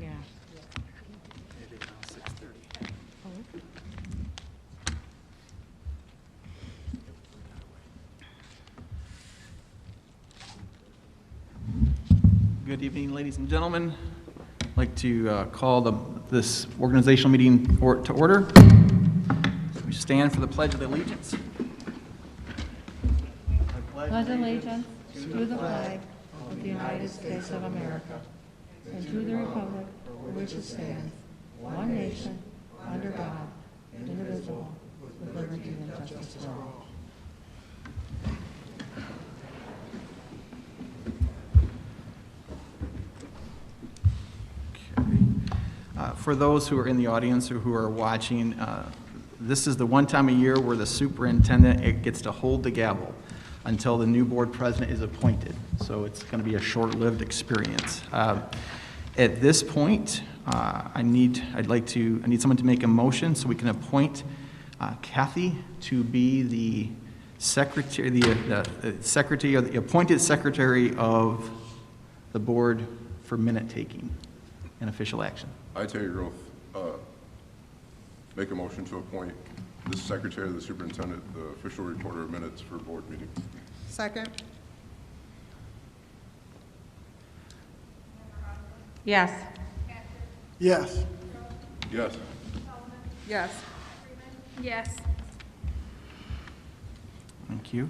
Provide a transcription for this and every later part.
Yeah. It is now 6:30. Good evening, ladies and gentlemen. I'd like to call this organizational meeting to order. We stand for the Pledge of Allegiance. Pledge allegiance to the flag of the United States of America and to the republic for which it stands, one nation, under God, indivisible, with liberty and justice for all. For those who are in the audience or who are watching, this is the one time a year where the superintendent gets to hold the gavel until the new board president is appointed. So it's going to be a short-lived experience. At this point, I need someone to make a motion so we can appoint Kathy to be the secretary, the secretary, or the appointed secretary of the board for minute taking and official action. I take your oath. Make a motion to appoint the secretary of the superintendent, the official recorder of minutes for board meeting. Second. Yes. Yes. Yes. Yes. Yes. Thank you.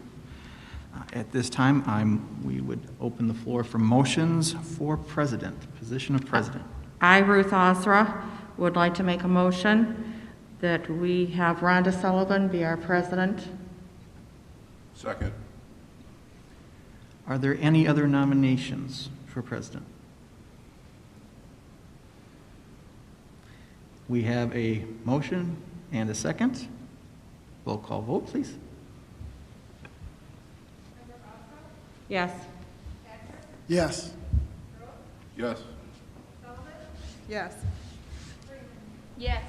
At this time, we would open the floor for motions for president, position of president. I, Ruth Osra, would like to make a motion that we have Rhonda Sullivan be our president. Second. Are there any other nominations for president? We have a motion and a second. Roll call vote, please. Yes. Yes. Yes. Yes. Yes.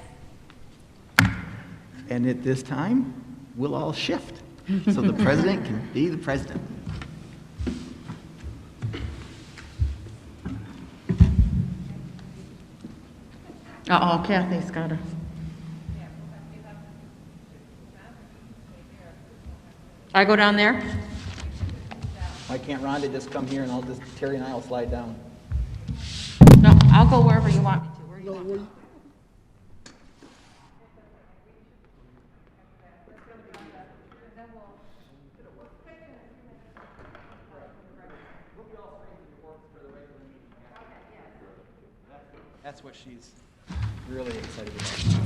And at this time, we'll all shift so the president can be the president. Uh-oh, Kathy's got to. I go down there? Why can't Rhonda just come here and Terry and I will slide down? No, I'll go wherever you want me to. Where you want? That's what she's really excited about.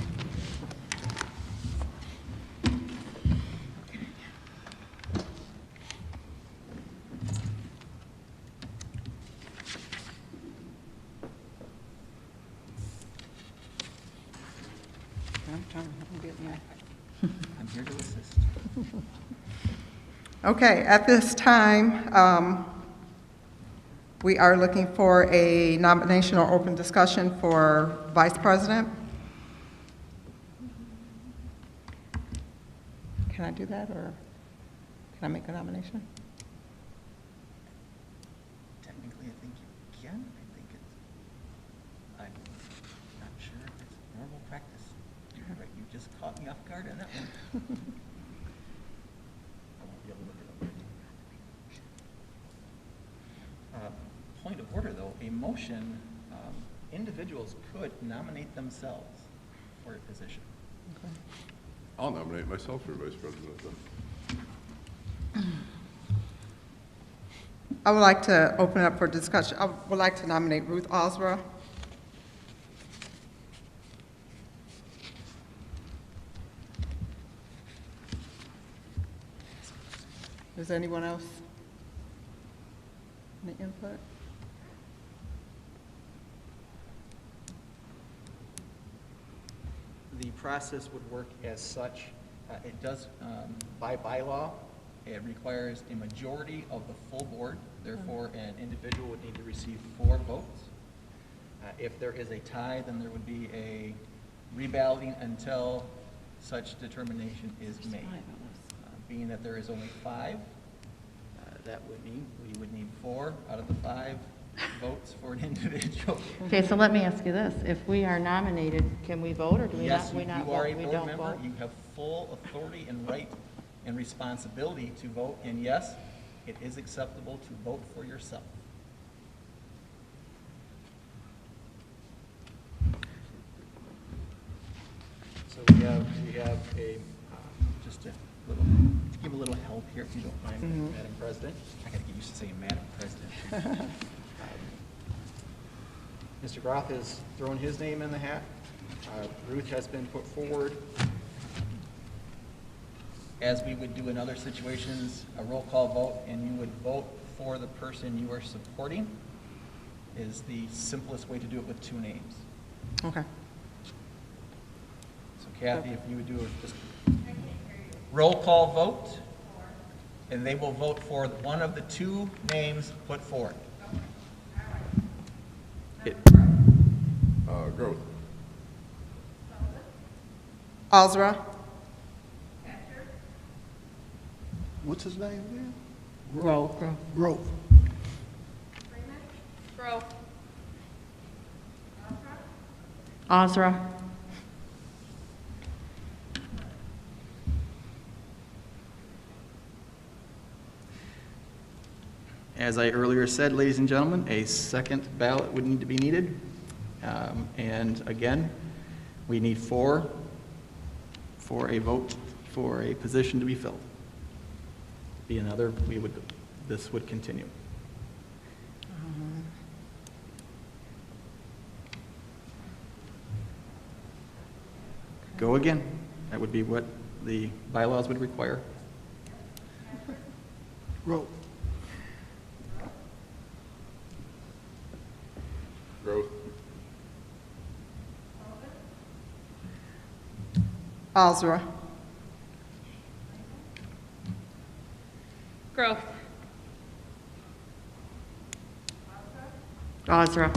I'm here to assist. Okay, at this time, we are looking for a nomination or open discussion for vice president. Can I do that, or can I make a nomination? Technically, I think you can. I'm not sure if it's normal practice. You're right, you just caught me off guard on that one. I won't be able to look it up. Point of order, though, a motion, individuals could nominate themselves for a position. Okay. I'll nominate myself for vice president then. I would like to open it up for discussion. I would like to nominate Ruth Osra. Is there anyone else? Any input? The process would work as such. It does, by bylaw, it requires a majority of the full board. Therefore, an individual would need to receive 4 votes. If there is a tie, then there would be a reballoting until such determination is made. Being that there is only 5, that would mean we would need 4 out of the 5 votes for an individual. Okay, so let me ask you this. If we are nominated, can we vote, or do we Yes, not, you vote? are a We board don't member. vote? You have full authority and right and responsibility to vote. And yes, it is acceptable to vote for yourself. So we have a, just a little, to give a little help here, if you don't mind, Madam President. I gotta get used to saying Madam President. Mr. Groff has thrown his name in the hat. Ruth has been put forward. As we would do in other situations, a roll call vote, and you would vote for the person you are supporting is the simplest way to do it with two names. Okay. So Kathy, if you would do a just roll call vote, and they will vote for one of the two names put forward. Growth. Ozra. What's his name again? Grove. Grove. Grove. Ozra. As I earlier said, ladies and gentlemen, a second ballot would need to be needed. And again, we need four for a vote for a position to be filled. Be another, this would continue. Go again. That would be what the bylaws would require. Grove. Growth. Ozra. Grove. Ozra.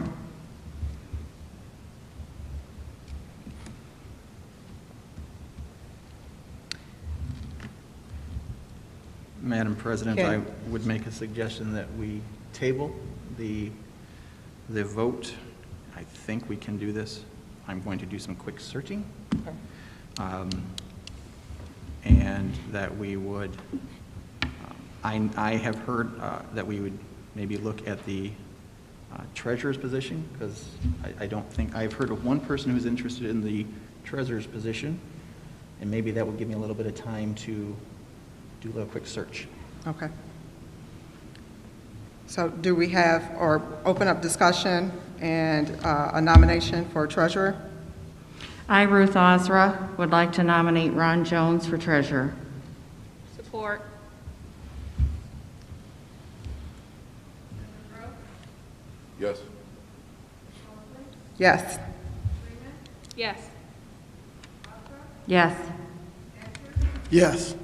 Madam President, Okay. I would make a suggestion that we table the vote. I think we can do this. I'm going to do some quick searching. And that we would, I have heard that we would maybe look at the treasurer's position, because I don't think, I've heard of one person who's interested in the treasurer's position, and maybe that would give me a little bit of time to do a little quick search. Okay. So do we have, or open up discussion and a nomination for treasurer? I, Ruth Ozra, would like to nominate Ron Jones for treasurer. Support. Yes. Yes. Yes. Yes. Yes.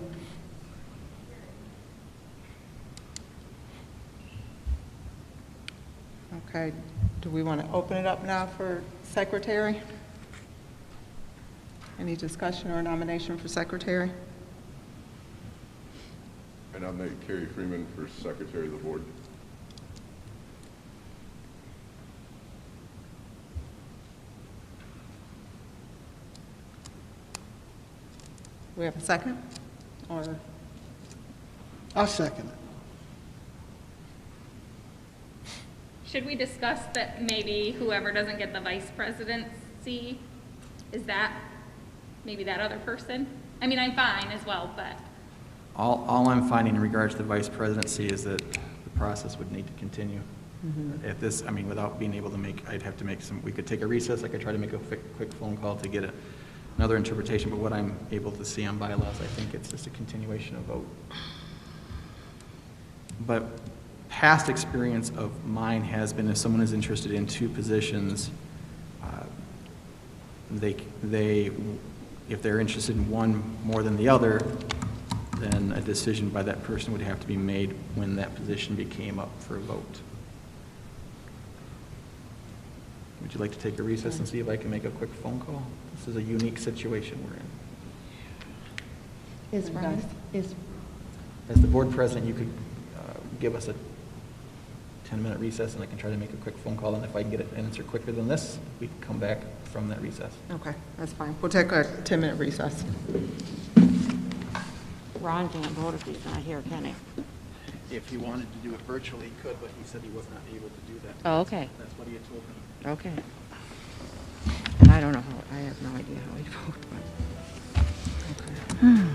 Okay. Do we want to open it up now for secretary? Any discussion or nomination for secretary? I nominate Carrie Freeman for secretary of the board. Do we have a second? Or, I'll second it. Should we discuss that maybe whoever doesn't get the vice presidency, is that maybe that other person? I mean, I'm fine as well, but All I'm finding in regards to the vice presidency is that the process would need to continue. At this, I mean, without being able to make, I'd have to make some, we could take a recess, I could try to make a quick phone call to get another interpretation, but what I'm able to see on bylaws, I think it's just a continuation of vote. But past experience of mine has been if someone is interested in two positions, if they're interested in one more than the other, then a decision by that person would have to be made when that position became up for a vote. Would you like to take a recess and see if I can make a quick phone call? This is a unique situation we're in. Is Ron, is, As the board president, you could give us 10-minute recess, and I can try to make a quick phone call, and if I can get an answer quicker than this, we can come back from that recess. Okay, that's fine. We'll take a 10-minute recess. Ron can't vote if he's not here, can he? If he wanted to do it virtually, he could, but he said he was not able to do that. Oh, okay, That's what he had told me. okay. And I don't know how, I have no idea how he'd vote, but, okay.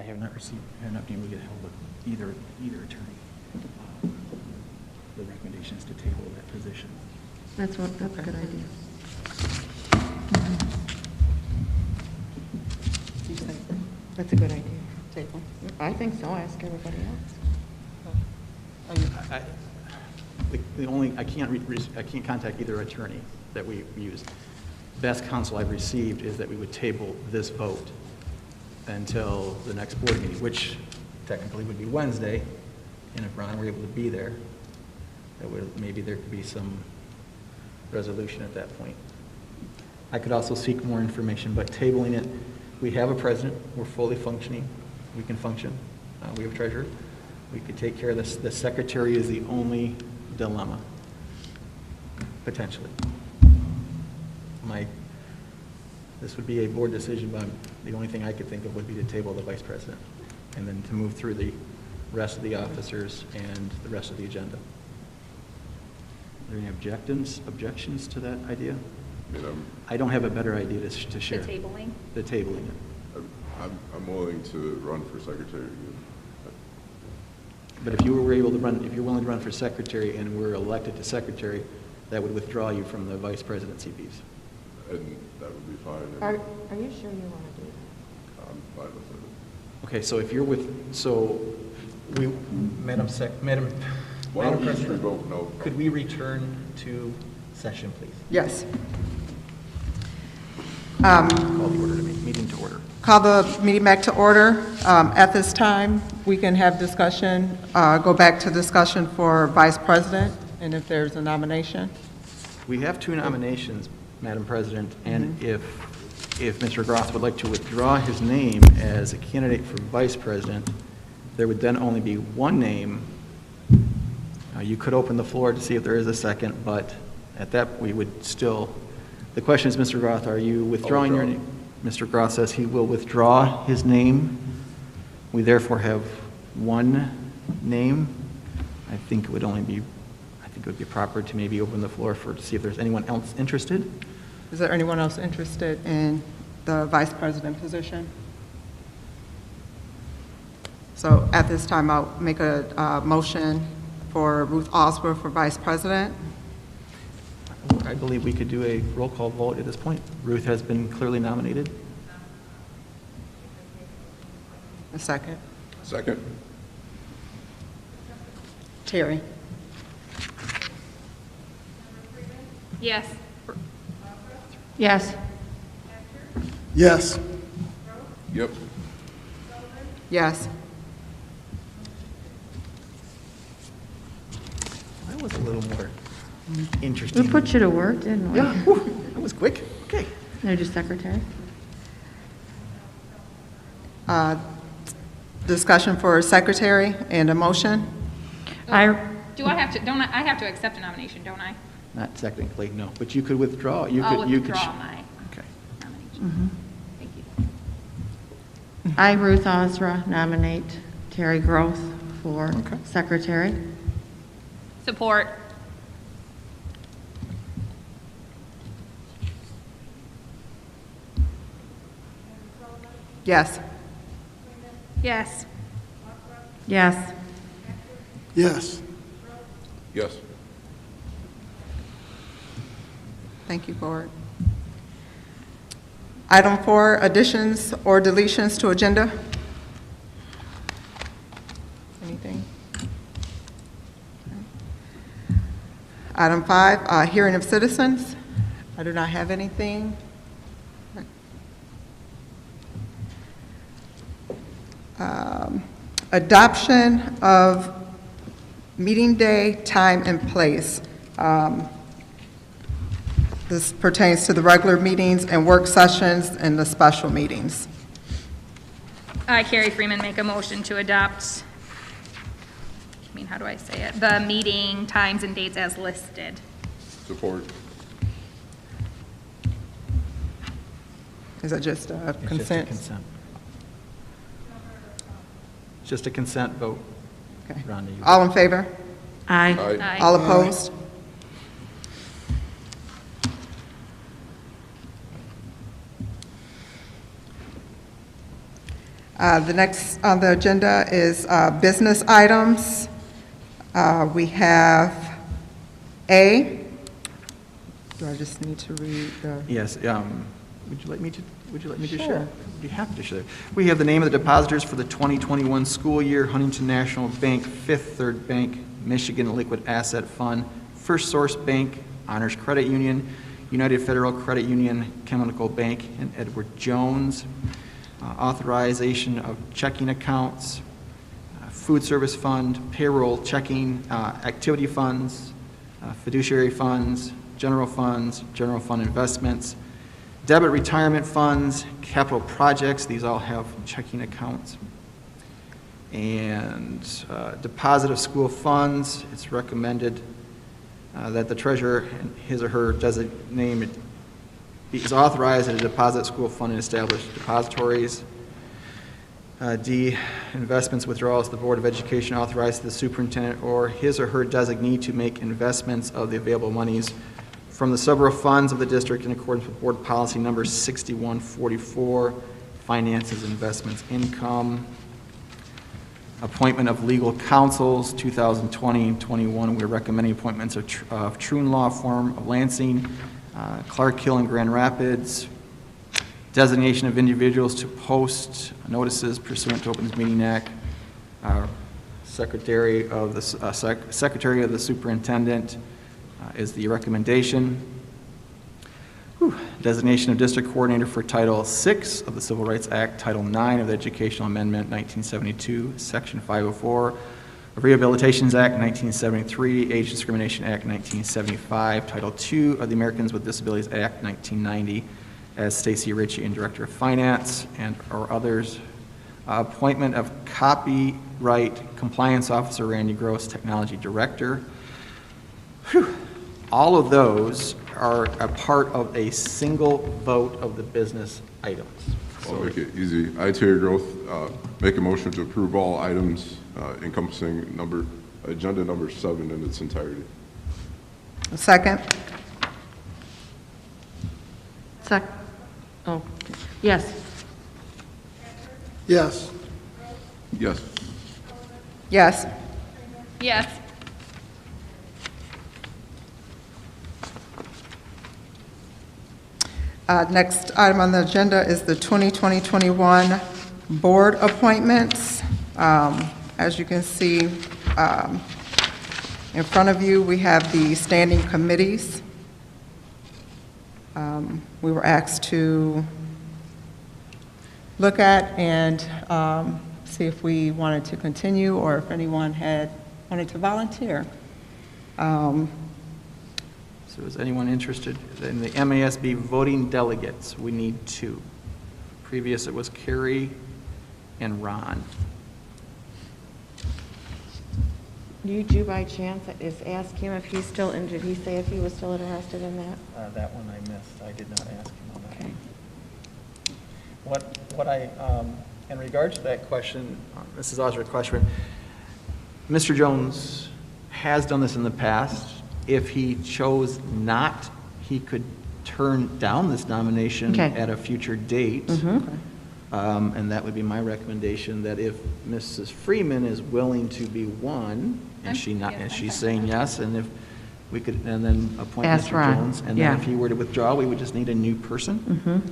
I have not been able to get hold of either attorney. The recommendation is to table that position. That's a good idea. That's a good idea. Table. I think so, ask everybody else. I can't contact either attorney that we use. Best counsel I've received is that we would table this vote until the next board meeting, which technically would be Wednesday, and if Ron were able to be there, maybe there could be some resolution at that point. I could also seek more information, but tabling it, we have a president, we're fully functioning, we can function, we have a treasurer, we could take care of this. The secretary is the only dilemma, potentially. This would be a board decision, but the only thing I could think of would be to table the vice president, and then to move through the rest of the officers and the rest of the agenda. Are there any objections to that idea? I don't have a better idea to share. The tabling? The tabling it. I'm willing to run for secretary again. But if you were able to run, if you're willing to run for secretary and were elected to secretary, that would withdraw you from the vice presidency piece. And that would be fine. Are you sure you want to do I'm fine with it. Okay, so if you're Madam Why don't we just President, revoke no? could we return to session, please? Yes. Call the meeting to order. Call the meeting back to order. At this time, we can have discussion, go back to discussion for vice president, and if there's a nomination. We have two nominations, Madam President, and if Mr. Groth would like to withdraw his name as a candidate for vice president, there would then only be one name. You could open the floor to see if there is a second, but at that, we would still, the question is, Mr. Groth, are you withdrawing your name? Mr. Groth says he will withdraw his name. We therefore have one name. I think it would be proper to maybe open the floor to see if there's anyone else interested. Is there anyone else interested in the vice president position? So at this time, I'll make a motion for Ruth Osborne for vice president. I believe we could do a roll call vote at this point. Ruth has been clearly nominated. A second. Second? Terry. Yes. Yes. Yes. Yep. Yes. That was a little more interesting. We put you to work, didn't we? Yeah, whew, that was quick. Okay. They're just secretary? Discussion for secretary and a motion. Do I have to, I have to accept a nomination, don't I? Not technically, no, but you could withdraw. You I'll could. You withdraw could. my Okay. nomination. Thank you. I, Ruth Osra, nominate Terry Groth for Okay. secretary. Support. Yes. Yes. Yes. Yes. Yes. Thank you, board. Item 4, additions or deletions to agenda. Anything? Item 5, hearing of citizens. I do not have anything. Adoption of meeting day, time, and place. This pertains to the regular meetings and work sessions and the special meetings. I, Carrie Freeman, make a motion to adopt, how do I say it? The meeting times and dates as listed. Support? Is that just a It's consent? Just a consent. It's just a consent vote. Okay. Rhonda, you- All in favor? Aye. Aye. All opposed? The next on the agenda is business items. We have A. Do I just need to read the? Yes, would you like me to Sure. share? I'd be happy to share. We have the name of the depositors for the 2021 school year: Huntington National Bank, Fifth Third Bank, Michigan Liquid Asset Fund, First Source Bank, Honors Credit Union, United Federal Credit Union, Chemical Bank, and Edward Jones. Authorization of checking accounts, food service fund, payroll checking, activity funds, fiduciary funds, general fund investments, debit retirement funds, capital projects. These all have checking accounts. And deposit of school funds. It's recommended that the treasurer, his or her designate, is authorized to deposit school fund and establish depositories. D, investments withdrawals. The Board of Education authorizes the superintendent or his or her designee to make investments of the available monies from the several funds of the district in accordance with Board Policy Number 6144, finances, investments, income. Appointment of legal counsels, 2020 and 21. We're recommending appointments of Troon Law Firm of Lansing, Clark Hill and Grand Rapids. Designation of individuals to post notices pursuant to Open Meeting Act. Secretary of the Superintendent is the recommendation. Designation of District Coordinator for Title VI of the Civil Rights Act, Title IX of the Educational Amendment 1972, Section 504 of Rehabilitations Act 1973, Age Discrimination Act 1975, Title II of the Americans with Disabilities Act 1990, as Stacy Ritchie and Director of Finance, and or others. Appointment of Copyright Compliance Officer Randy Gross, Technology Director. Whew. All of those are a part of a single vote of the business items. I'll make it easy. I, Terry Groth, make a motion to approve all items encompassing agenda number 7 in its entirety. Second? Oh, okay. Yes. Yes. Yes. Yes. Yes. Next item on the agenda is the 2020-21 board appointments. As you can see, in front of you, we have the standing committees. We were asked to look at and see if we wanted to continue or if anyone wanted to volunteer. So is anyone interested in the MASB voting delegates? We need 2. Previous it was Carrie and Ron. Did you by chance ask him if he's still, and did he say if he was still interested in that? That one I missed. I did not ask him on that. Okay. What I, in regards to that question, Mrs. Osler's question, Mr. Jones has done this in the past. If he chose not, he could turn down this nomination Okay. at a future date. And that would be my recommendation, that if Mrs. Freeman is willing to be one, and she's saying yes, and if we could, and then appoint Ask Mr. Ron. Jones. And Yeah. then if he were to withdraw, we would just need a new person.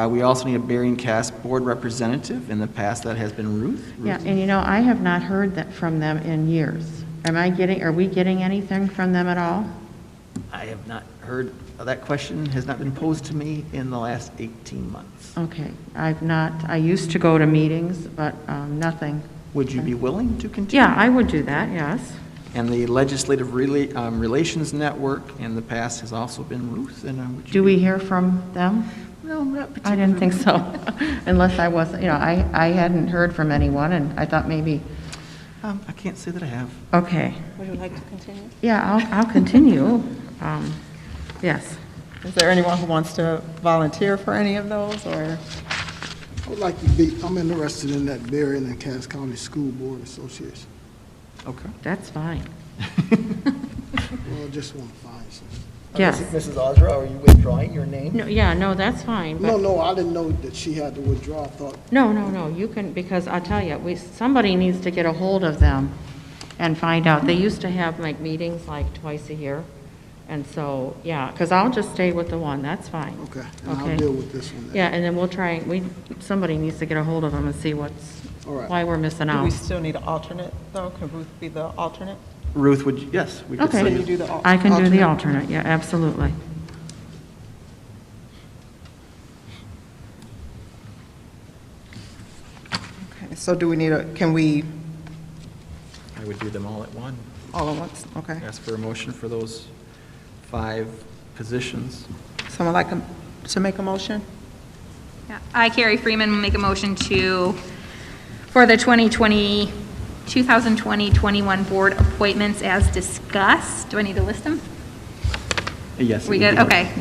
We also need a Berrien Cast board representative. In the past, that has been Ruth. Yeah, and I have not heard that from them in years. Are we getting anything from them at all? I have not heard, that question has not been posed to me in the last 18 months. Okay, I used to go to meetings, but nothing. Would you be willing to continue? Yeah, I would do that, yes. And the Legislative Relations Network in the past has also been Ruth. And would you Do be- we hear from them? No, not I didn't think particularly. so, unless I was, I hadn't heard from anyone, and I thought maybe, I can't say that I have. okay. Would you like to continue? Yeah, I'll continue. Yes. Is there anyone who wants to volunteer for any of those, or? I would like to I'm interested in that Berrien and Cass County School Board Association. Okay. That's fine. Well, I just want to find something. Yes. Mrs. Ozra, are you withdrawing your name? No, yeah, no, that's fine, but. No, I didn't know that she had to withdraw. I thought, No, you can, because I'll tell you, somebody needs to get a hold of them and find out. They used to have like meetings like twice a year. And so, yeah, because I'll just stay with the one, that's fine. okay, and I'll Okay. deal with this one then. Yeah, and then we'll try, somebody needs to get a hold of them and see All right. why we're missing Do we out. still need an alternate, though? Can Ruth be the alternate? Ruth, would you, yes, we could Okay. say Can you do the I can do the alternate, yeah, absolutely. Okay, so do we need can we, I would do them all at one. all at once? Okay. Ask for a motion for those 5 positions. Someone like to make a motion? Yeah, I, Carrie Freeman, will make a motion for the 2020-21 board appointments as discussed. Do I need to list them? Yes. it We would good? be- Okay.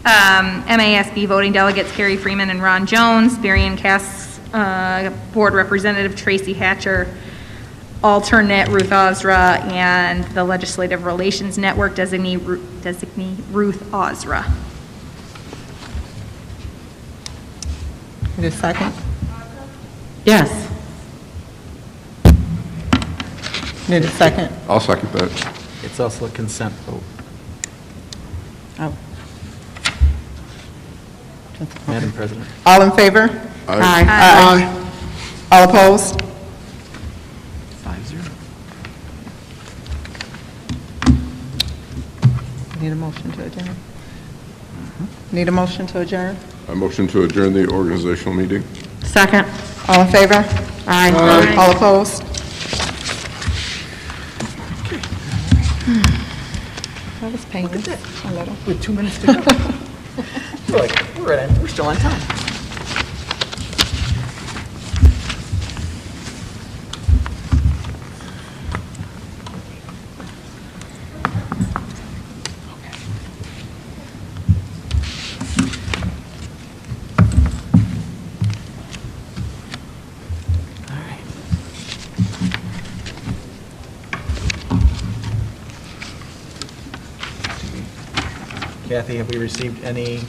MASB voting delegates Carrie Freeman and Ron Jones, Berrien Cass, board representative Tracy Hatcher, alternate Ruth Ozra, and the Legislative Relations Network designee Ruth Ozra. Need a second? Yes, Need a second? I'll second that. It's also a consent vote. Oh. Madam President. All in favor? Aye. Aye. All opposed? 5-0. Need a motion to adjourn? Need a motion to adjourn? I motion to adjourn the organizational meeting. second. All in favor? Aye. All opposed? That was painless. A little. With 2 minutes to go. We're still on time. All right. Kathy, have we received any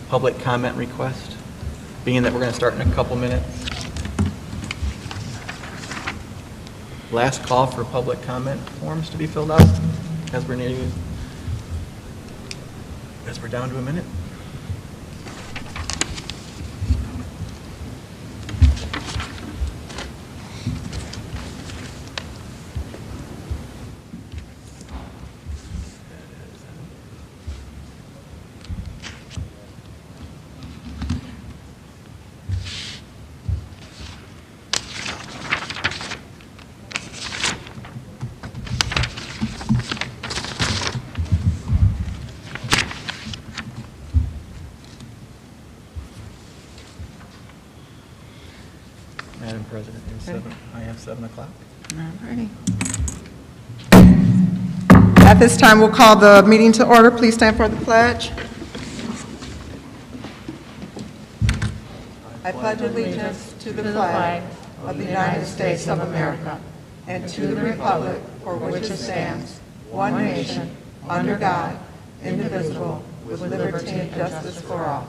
public comment request? Being that we're going to start in a couple minutes. Last call for public comment forms to be filled out as we're down to a minute. Madam President, I have 7 o'clock. All righty. At this time, we'll call the meeting to order. Please stand for the pledge. I pledge allegiance to the flag of the United States of America and to the republic for which it stands, one nation, under God, indivisible, with liberty and justice for all.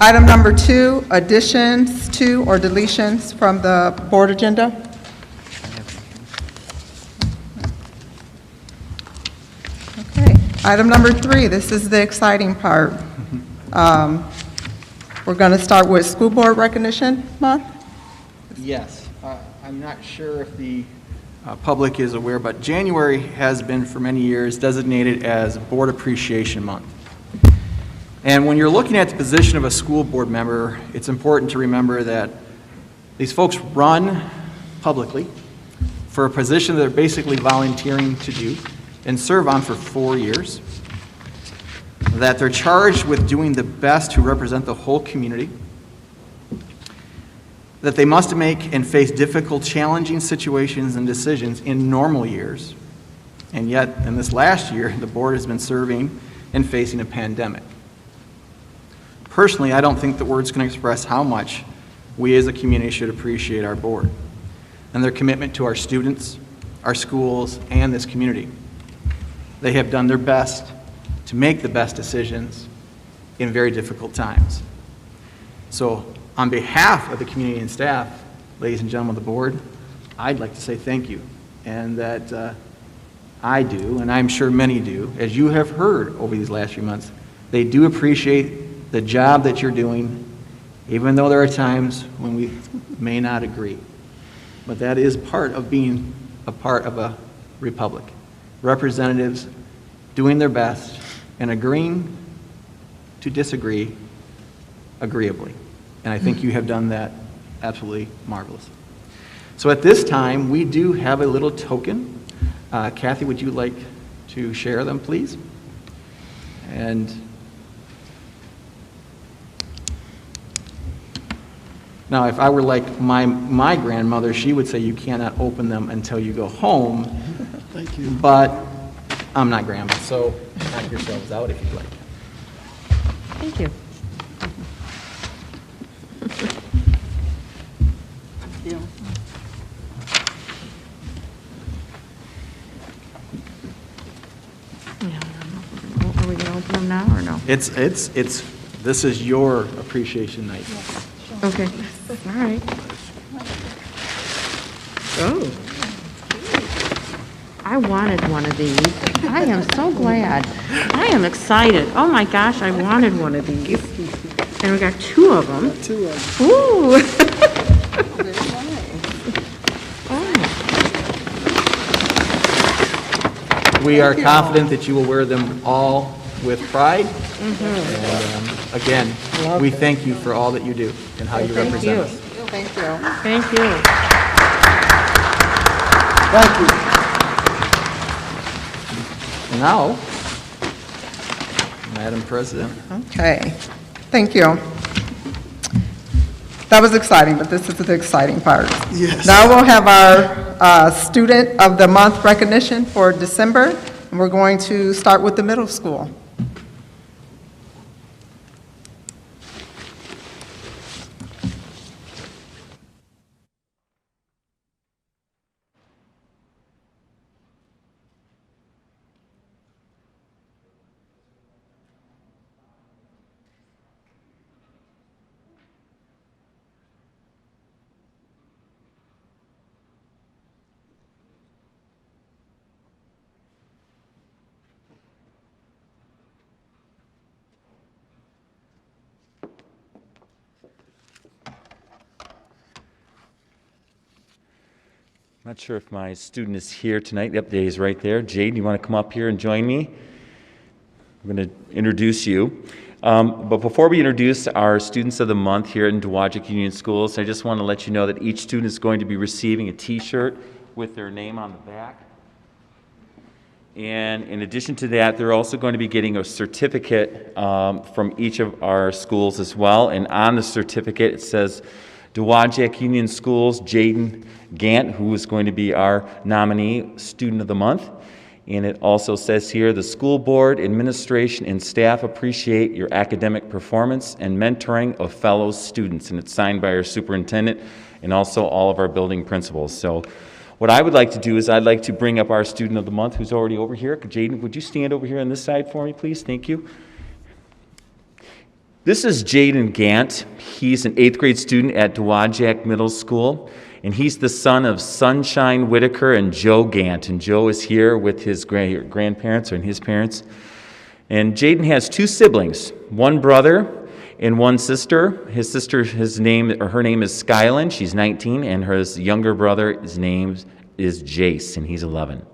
Item number 2, additions to or deletions from the board agenda. Okay. Item number 3, this is the exciting part. We're going to start with School Board Recognition Month. Yes. I'm not sure if the public is aware, but January has been for many years designated as Board Appreciation Month. And when you're looking at the position of a school board member, it's important to remember that these folks run publicly for a position that they're basically volunteering to do and serve on for 4 years, that they're charged with doing the best to represent the whole community, that they must make and face difficult, challenging situations and decisions in normal years, And yet, in this last year, the board has been serving and facing a pandemic. Personally, I don't think the words can express how much we as a community should appreciate our board and their commitment to our students, our schools, and this community. They have done their best to make the best decisions in very difficult times. So, on behalf of the community and staff, ladies and gentlemen of the board, I'd like to say thank you, and that I do, and I'm sure many do, as you have heard over these last few months, they do appreciate the job that you're doing, even though there are times when we may not agree. But that is part of being a part of a republic. Representatives doing their best and agreeing to disagree agreeably. And I think you have done that absolutely marvelous. So at this time, we do have a little token. Kathy, would you like to share them, please? And now, if I were like my grandmother, she would say you cannot open them until you go home. Thank you. But I'm not grandma, so knock yourselves out if you'd like. Thank you. Are we going to open them now or no? This is your appreciation night. Okay, all right. Oh. I wanted one of these. I am so glad. I am excited. Oh my gosh, I wanted one of these. And we got two of them. Two of them. Ooh. We are confident that you will wear them all with pride. And again, we thank you for all that you do and how you represent us. Thank you. Thank you. Thank you. Now, Madam President. Okay, thank you. That was exciting, but this is the exciting part. Yes. Now we'll have our Student of the Month recognition for December, and we're going to start with the middle school. Not sure if my student is here tonight. Yep, he's right there. Jade, you want to come up here and join me? I'm going to introduce you. But before we introduce our Students of the Month here in Dowagiac Union Schools, I just want to let you know that each student is going to be receiving a T-shirt with their name on the back. And in addition to that, they're also going to be getting a certificate from each of our schools as well. And on the certificate, it says Dowagiac Union Schools, Jaden Gant, who is going to be our nominee Student of the Month. And it also says here, the school board, administration, and staff appreciate your academic performance and mentoring of fellow students. And it's signed by our superintendent and also all of our building principals. So what I would like to do is I'd like to bring up our Student of the Month, who's already over here. Jaden, would you stand over here on this side for me, please? Thank you. This is Jaden Gant. He's an 8th grade student at Dowagiac Middle School, and he's the son of Sunshine Whitaker and Joe Gant. And Joe is here with his grandparents and his parents. And Jaden has 2 siblings, one brother and one sister. His sister, her name is Skyland. She's 19, and his younger brother, his name is Jace, and he's 11.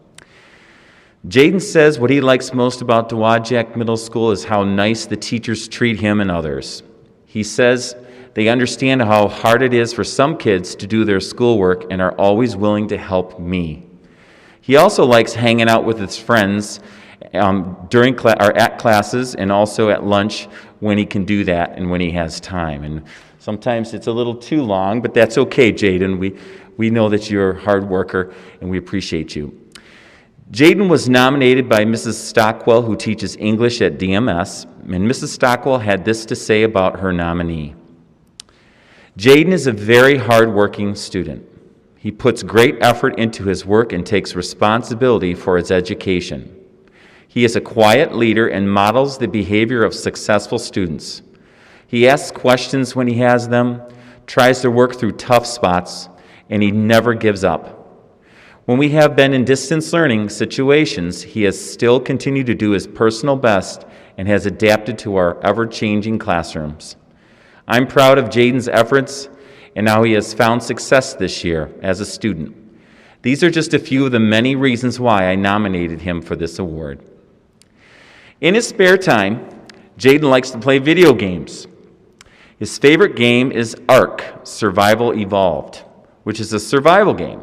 Jaden says what he likes most about Dowagiac Middle School is how nice the teachers treat him and others. He says they understand how hard it is for some kids to do their schoolwork and are always willing to help me. He also likes hanging out with his friends during at classes and also at lunch when he can do that and when he has time. And sometimes it's a little too long, but that's okay, Jaden. We know that you're a hard worker and we appreciate you. Jaden was nominated by Mrs. Stockwell, who teaches English at DMS, and Mrs. Stockwell had this to say about her nominee. Jaden is a very hardworking student. He puts great effort into his work and takes responsibility for his education. He is a quiet leader and models the behavior of successful students. He asks questions when he has them, tries to work through tough spots, and he never gives up. When we have been in distance learning situations, he has still continued to do his personal best and has adapted to our ever-changing classrooms. I'm proud of Jaden's efforts and how he has found success this year as a student. These are just a few of the many reasons why I nominated him for this award. In his spare time, Jaden likes to play video games. His favorite game is ARK, Survival Evolved, which is a survival game.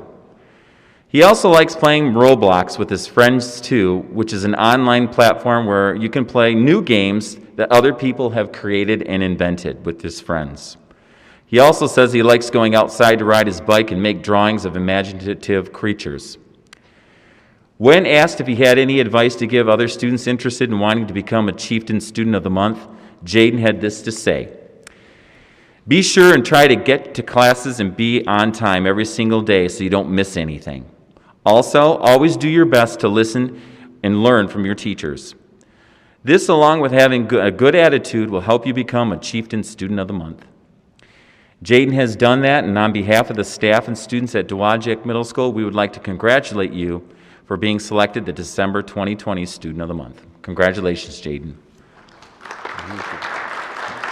He also likes playing Roblox with his friends too, which is an online platform where you can play new games that other people have created and invented with his friends. He also says he likes going outside to ride his bike and make drawings of imaginative creatures. When asked if he had any advice to give other students interested in wanting to become a Chieftain Student of the Month, Jaden had this to say: "Be sure and try to get to classes and be on time every single day so you don't miss anything. Also, always do your best to listen and learn from your teachers. This, along with having a good attitude, will help you become a Chieftain Student of the Month." Jaden has done that, and on behalf of the staff and students at Dowagiac Middle School, we would like to congratulate you for being selected the December 2020 Student of the Month. Congratulations, Jaden.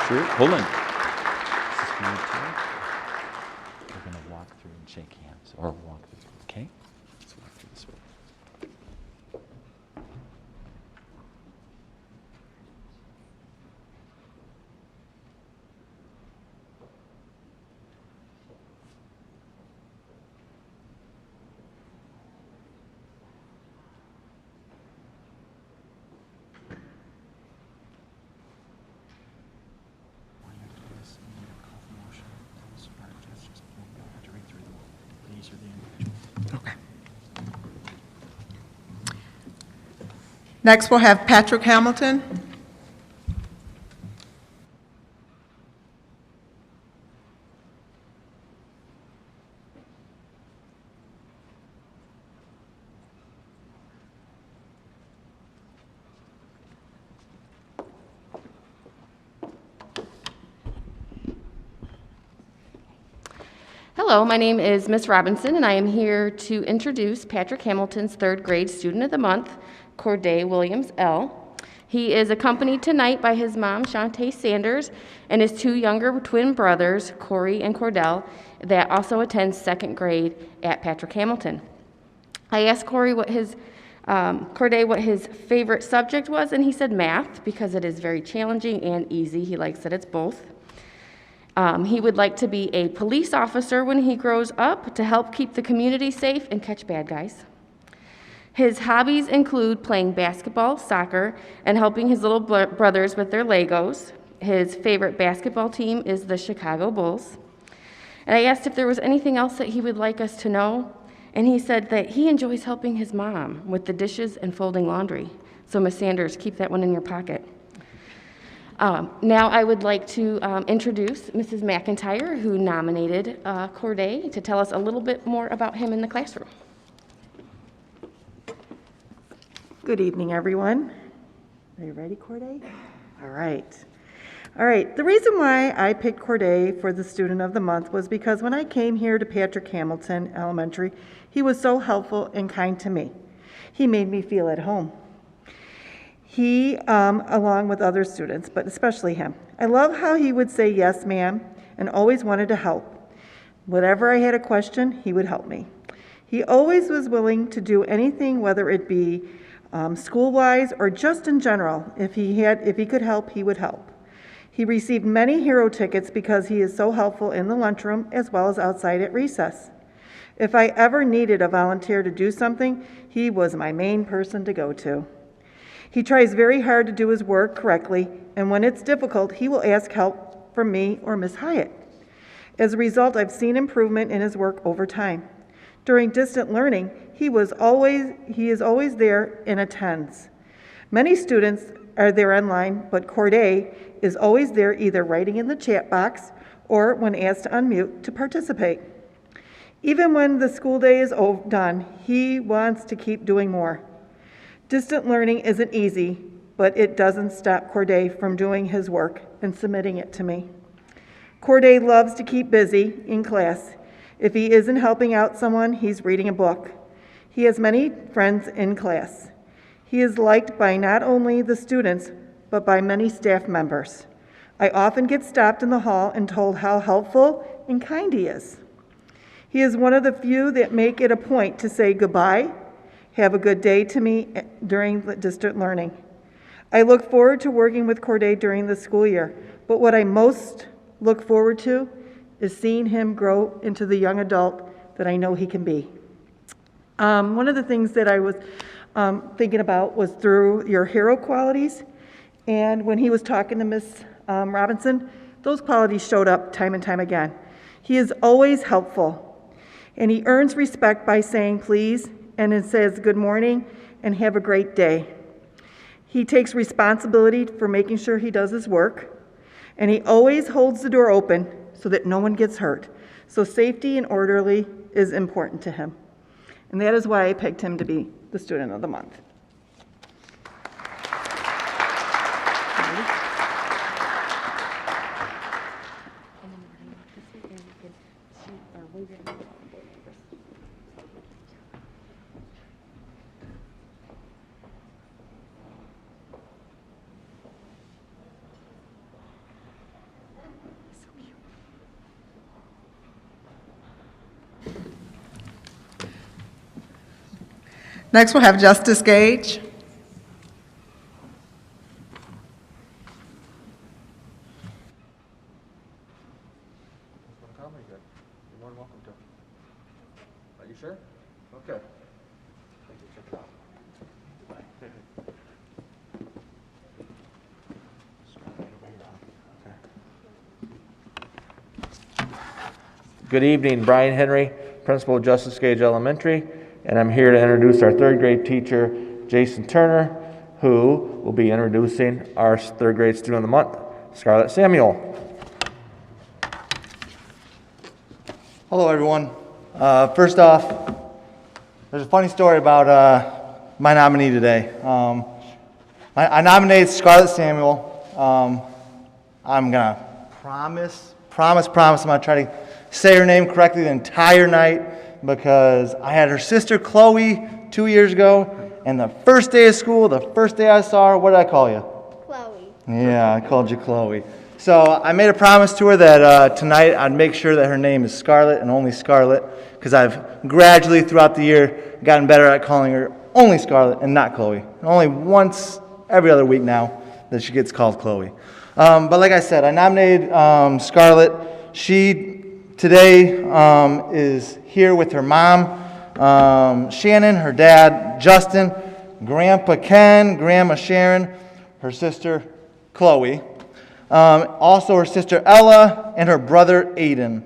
Sure, hold on. We're going to walk through and shake hands, or walk through, okay? Let's walk through this way. Next, we'll have Patrick Hamilton. Hello, my name is Miss Robinson, and I am here to introduce Patrick Hamilton's third grade Student of the Month, Corday Williams L. He is accompanied tonight by his mom, Shantae Sanders, and his two younger twin brothers, Corey and Cordell, that also attend second grade at Patrick Hamilton. I asked Corday what his favorite subject was, and he said math, because it is very challenging and easy. He likes that it's both. He would like to be a police officer when he grows up to help keep the community safe and catch bad guys. His hobbies include playing basketball, soccer, and helping his little brothers with their Legos. His favorite basketball team is the Chicago Bulls. And I asked if there was anything else that he would like us to know, and he said that he enjoys helping his mom with the dishes and folding laundry. So, Ms. Sanders, keep that one in your pocket. Now I would like to introduce Mrs. McIntyre, who nominated Corday, to tell us a little bit more about him in the classroom. Good evening, everyone. Are you ready, Corday? All right. All right, the reason why I picked Corday for the Student of the Month was because when I came here to Patrick Hamilton Elementary, he was so helpful and kind to me. He made me feel at home. He, along with other students, but especially him. I love how he would say, "Yes, ma'am," and always wanted to help. Whatever I had a question, he would help me. He always was willing to do anything, whether it be school-wise or just in general. If he could help, he would help. He received many hero tickets because he is so helpful in the lunchroom as well as outside at recess. If I ever needed a volunteer to do something, he was my main person to go to. He tries very hard to do his work correctly, and when it's difficult, he will ask help from me or Miss Hyatt. As a result, I've seen improvement in his work over time. During distant learning, he is always there and attends. Many students are there online, but Corday is always there either writing in the chat box or when asked to unmute to participate. Even when the school day is done, he wants to keep doing more. Distant learning isn't easy, but it doesn't stop Corday from doing his work and submitting it to me. Corday loves to keep busy in class. If he isn't helping out someone, he's reading a book. He has many friends in class. He is liked by not only the students, but by many staff members. I often get stopped in the hall and told how helpful and kind he is. He is one of the few that make it a point to say goodbye, have a good day to me during the distant learning. I look forward to working with Corday during the school year, but what I most look forward to is seeing him grow into the young adult that I know he can be. One of the things that I was thinking about was through your hero qualities, and when he was talking to Miss Robinson, those qualities showed up time and time again. He is always helpful, and he earns respect by saying please, and it says good morning and have a great day. He takes responsibility for making sure he does his work, and he always holds the door open so that no one gets hurt. So safety and orderly is important to him. And that is why I picked him to be the Student of the Month. Next, we'll have Justice Gage. You're more than welcome to. Are you sure? Okay. Thank you. Check it out. Good evening, Brian Henry, Principal of Justice Gage Elementary, and I'm here to introduce our third grade teacher, Jason Turner, who will be introducing our third grade Student of the Month, Scarlett Samuel. Hello, everyone. First off, there's a funny story about my nominee today. I nominated Scarlett Samuel. I'm going to promise I'm going to try to say her name correctly the entire night, because I had her sister Chloe 2 years ago, and the first day of school, the first day I saw her, what did I call you? Chloe. Yeah, I called you Chloe. So I made a promise to her that tonight I'd make sure that her name is Scarlett and only Scarlett, because I've gradually throughout the year gotten better at calling her only Scarlett and not Chloe. And only once every other week now that she gets called Chloe. But like I said, I nominated Scarlett. She today is here with her mom, Shannon, her dad, Justin, Grandpa Ken, Grandma Sharon, her sister Chloe, also her sister Ella, and her brother Aiden.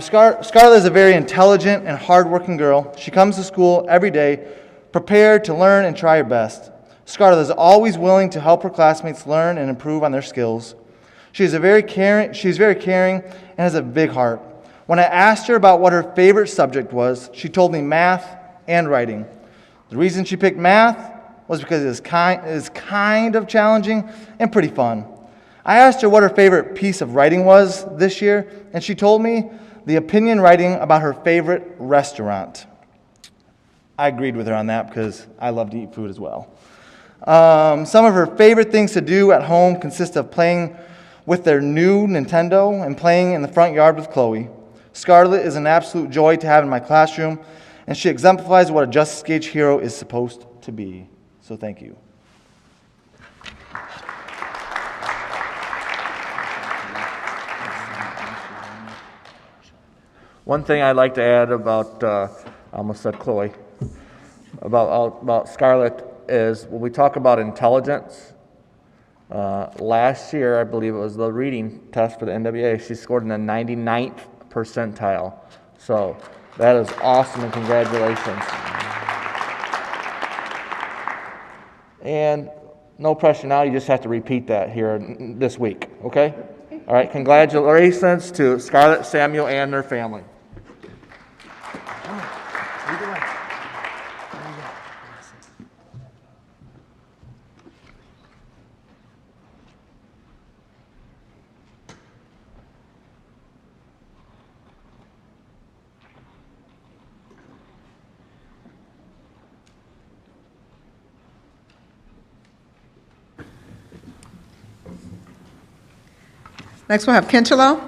Scarlett is a very intelligent and hardworking girl. She comes to school every day prepared to learn and try her best. Scarlett is always willing to help her classmates learn and improve on their skills. She's very caring and has a big heart. When I asked her about what her favorite subject was, she told me math and writing. The reason she picked math was because it is kind of challenging and pretty fun. I asked her what her favorite piece of writing was this year, and she told me the opinion writing about her favorite restaurant. I agreed with her on that because I love to eat food as well. Some of her favorite things to do at home consist of playing with their new Nintendo and playing in the front yard with Chloe. Scarlett is an absolute joy to have in my classroom, and she exemplifies what a Justice Gage hero is supposed to be. So thank you. One thing I'd like to add about, I almost said Chloe, about Scarlett is when we talk about intelligence, last year, I believe it was the reading test for the NWA, she scored in the 99th percentile. So That is awesome, and congratulations. And no pressure now, you just have to repeat that here this week, okay? All right, congratulations to Scarlett, Samuel, and their family. Next we'll have Kinchelo.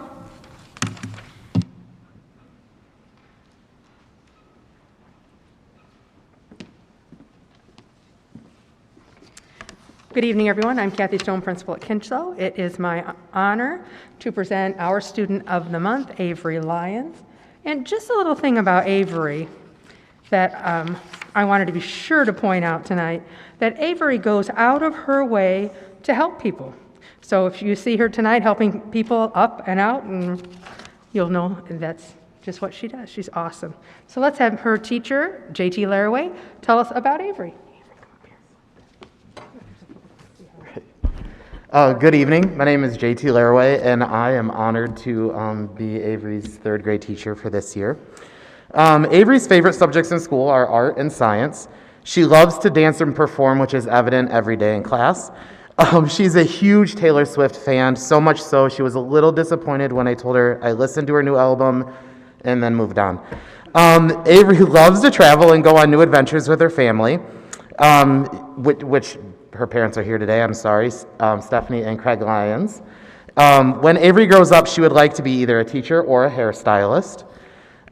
Good evening, everyone. I'm Kathy Stone, principal at Kinchelo. It is my honor to present our student of the month, Avery Lyons. And just a little thing about Avery that I wanted to be sure to point out tonight, that Avery goes out of her way to help people. So if you see her tonight helping people up and out, and you'll know that's just what she does. She's awesome. So let's have her teacher, JT Laraway, tell us about Avery. Good evening. My name is JT Laraway, and I am honored to be Avery's third grade teacher for this year. Avery's favorite subjects in school are art and science. She loves to dance and perform, which is evident every day in class. She's a huge Taylor Swift fan, so much so she was a little disappointed when I told her I listened to her new album and then moved on. Avery loves to travel and go on new adventures with her family, which her parents are here today, I'm sorry, Stephanie and Craig Lyons. When Avery grows up, she would like to be either a teacher or a hairstylist.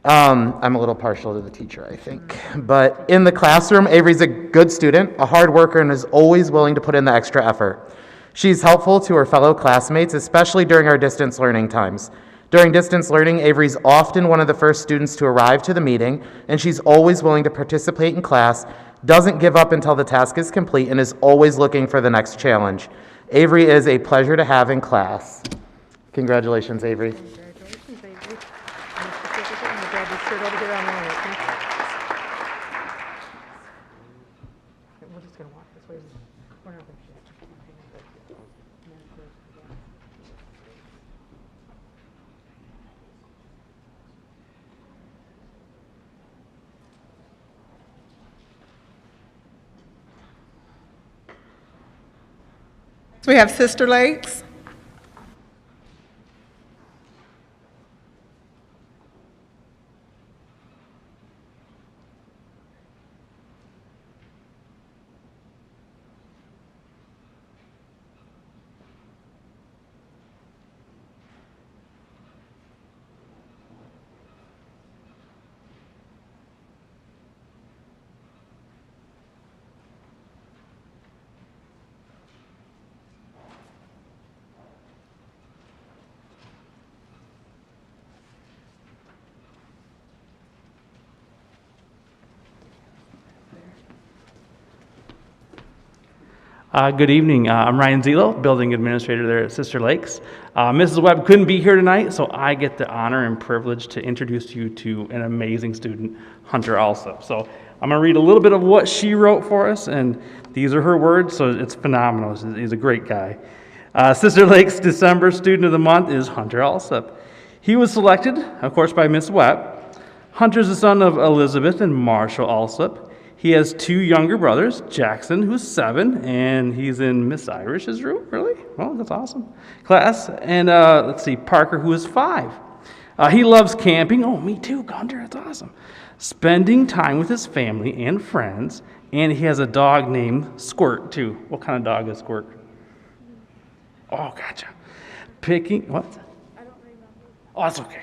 I'm a little partial to the teacher, I think. But in the classroom, Avery's a good student, a hard worker, and is always willing to put in the extra effort. She's helpful to her fellow classmates, especially during our distance learning times. During distance learning, Avery's often one of the first students to arrive to the meeting, and she's always willing to participate in class, doesn't give up until the task is complete, and is always looking for the next challenge. Avery is a pleasure to have in class. Congratulations, Avery. Congratulations, Avery. I'm glad you stood over here on the right. We're just going to walk this way. We're not going to So we have Sister Lakes. Good evening. I'm Ryan Zelo, building administrator there at Sister Lakes. Mrs. Webb couldn't be here tonight, so I get the honor and privilege to introduce you to an amazing student, Hunter Alsop. So I'm going to read a little bit of what she wrote for us, and these are her words, so it's phenomenal. He's a great guy. Sister Lakes December Student of the Month is Hunter Alsop. He was selected, of course, by Miss Webb. Hunter's the son of Elizabeth and Marshall Alsop. He has two younger brothers, Jackson, who's 7, and he's in Miss Irish's room. Really? Well, that's awesome. Class. And let's see, Parker, who is 5. He loves camping. Oh, me too, Hunter. That's awesome. Spending time with his family and friends, and he has a dog named Squirt, too. What kind of dog is Squirt? Oh, gotcha. What? I don't remember. Oh, that's okay.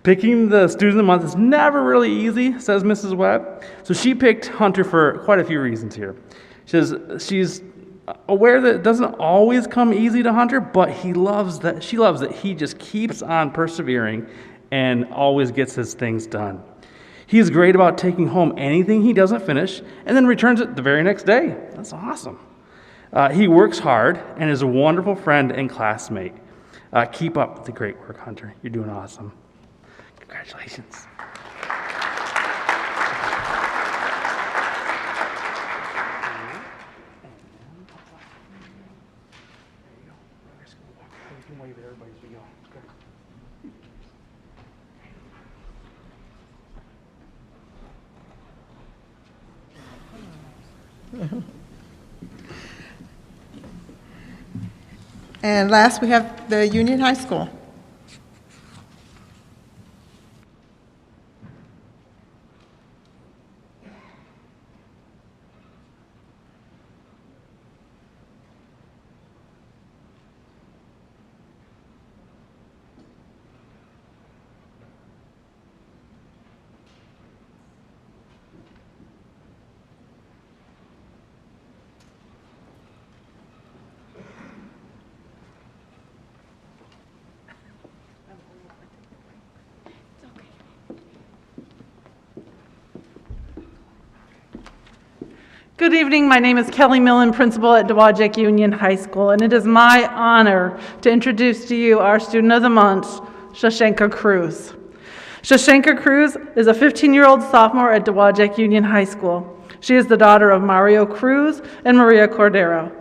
Picking the student of the month is never really easy, says Mrs. Webb. So she picked Hunter for quite a few reasons here. She says she's aware that it doesn't always come easy to Hunter, but she loves that he just keeps on persevering and always gets his things done. He's great about taking home anything he doesn't finish and then returns it the very next day. That's awesome. He works hard and is a wonderful friend and classmate. Keep up the great work, Hunter. You're doing awesome. Congratulations. And last, we have the Union High School. Good evening. My name is Kelly Millen, principal at Dowagiac Union High School, and it is my honor to introduce to you our student of the month, Shashenka Cruz. Shashenka Cruz is a 15-year-old sophomore at Dowagiac Union High School. She is the daughter of Mario Cruz and Maria Cordero.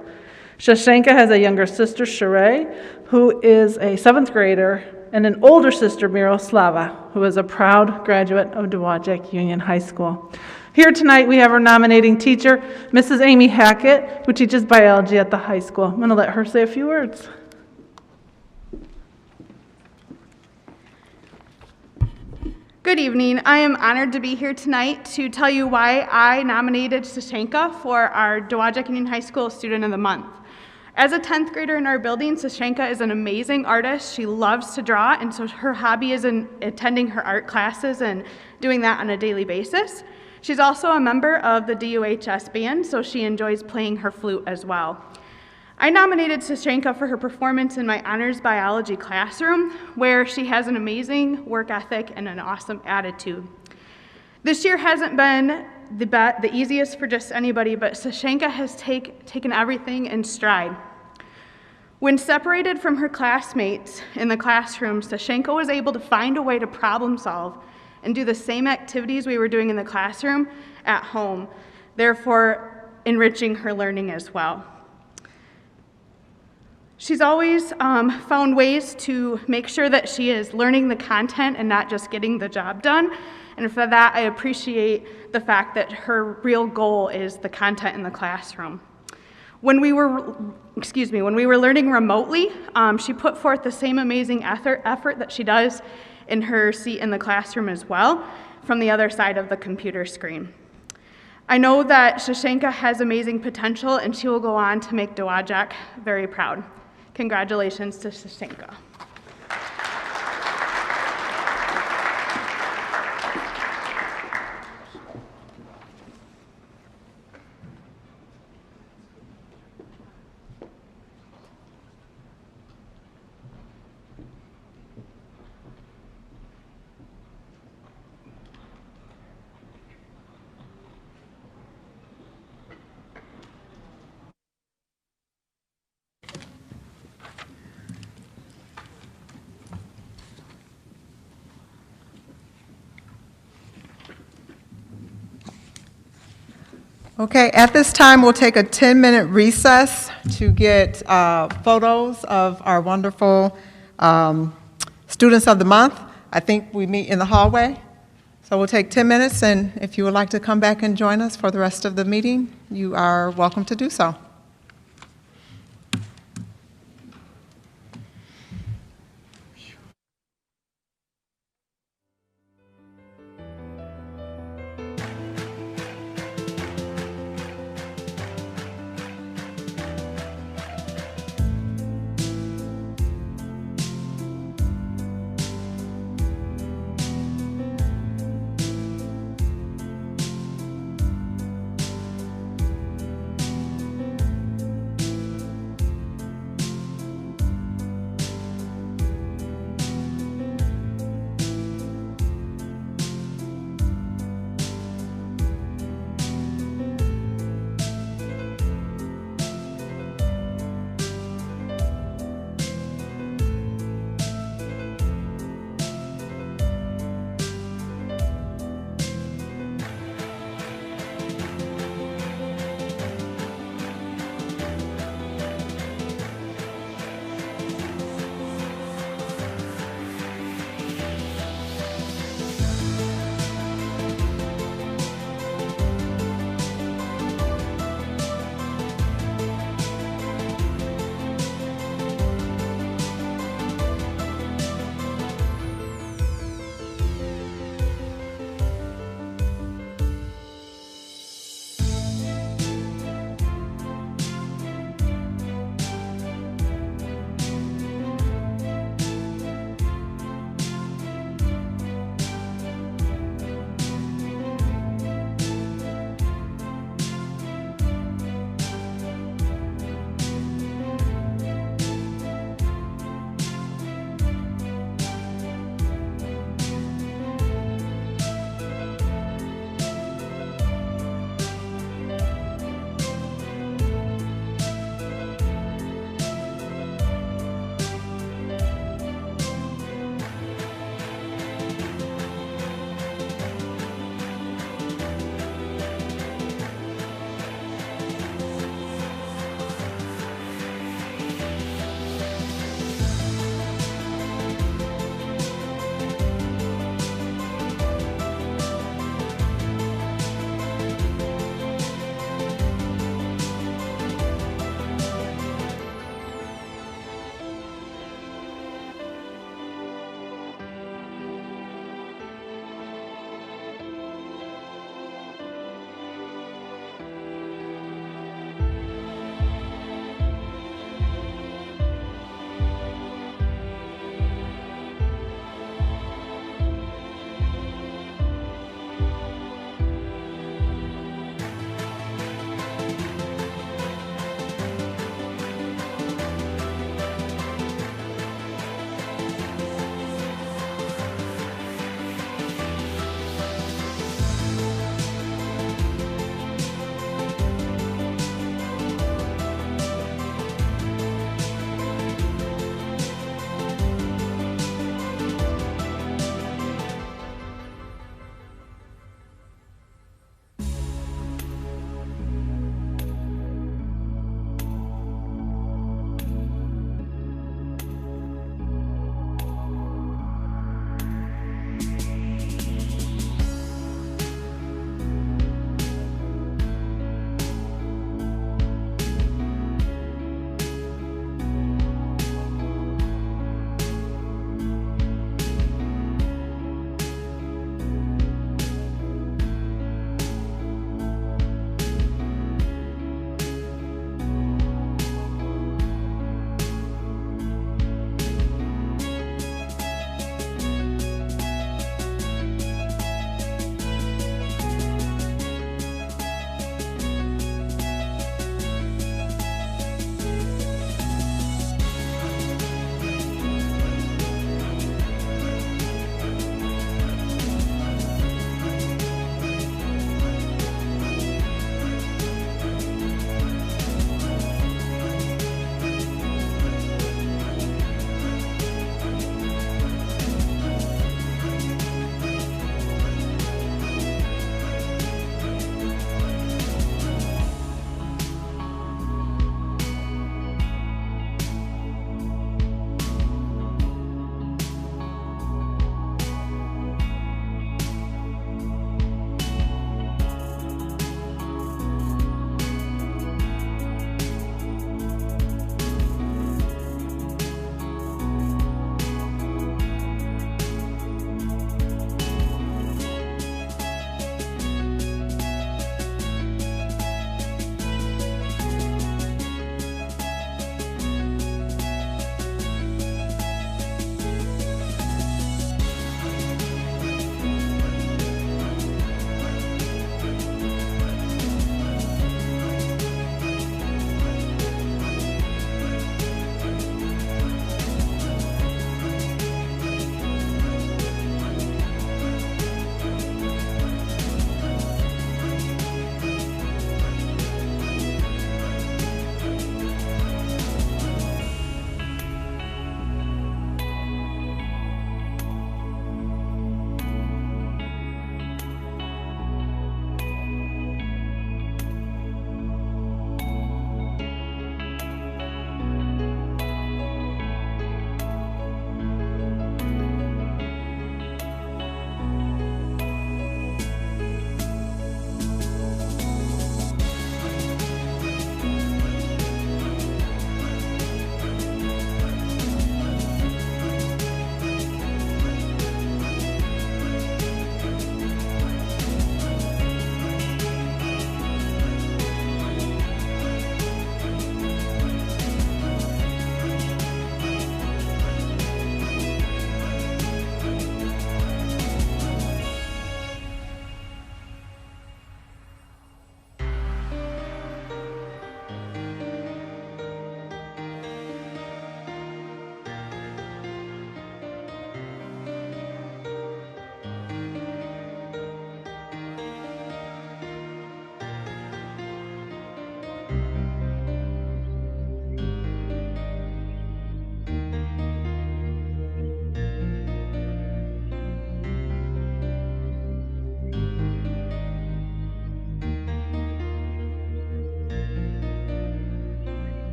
Shashenka has a younger sister, Sheree, who is a 7th grader, and an older sister, Miroslava, who is a proud graduate of Dowagiac Union High School. Here tonight we have our nominating teacher, Mrs. Amy Hackett, who teaches biology at the high school. I'm going to let her say a few words. Good evening. I am honored to be here tonight to tell you why I nominated Shashenka for our Dowagiac Union High School Student of the Month. As a 10th grader in our building, Shashenka is an amazing artist. She loves to draw, and so her hobby is in attending her art classes and doing that on a daily basis. She's also a member of the DUHS band, so she enjoys playing her flute as well. I nominated Shashenka for her performance in my honors biology classroom, where she has an amazing work ethic and an awesome attitude. This year hasn't been the easiest for just anybody, but Shashenka has taken everything in stride. When separated from her classmates in the classroom, Shashenka was able to find a way to problem solve and do the same activities we were doing in the classroom at home, therefore enriching her learning as well. She's always found ways to make sure that she is learning the content and not just getting the job done. And for that, I appreciate the fact that her real goal is the content in the classroom. When we were learning remotely, she put forth the same amazing effort that she does in her seat in the classroom as well, from the other side of the computer screen. I know that Shashenka has amazing potential, and she will go on to make Dowagiac very proud. Congratulations to Shashenka. Okay, at this time, we'll take a 10-minute recess to get photos of our wonderful students of the month. I think we meet in the hallway. So we'll take 10 minutes, and if you would like to come back and join us for the rest of the meeting, you are welcome to do so.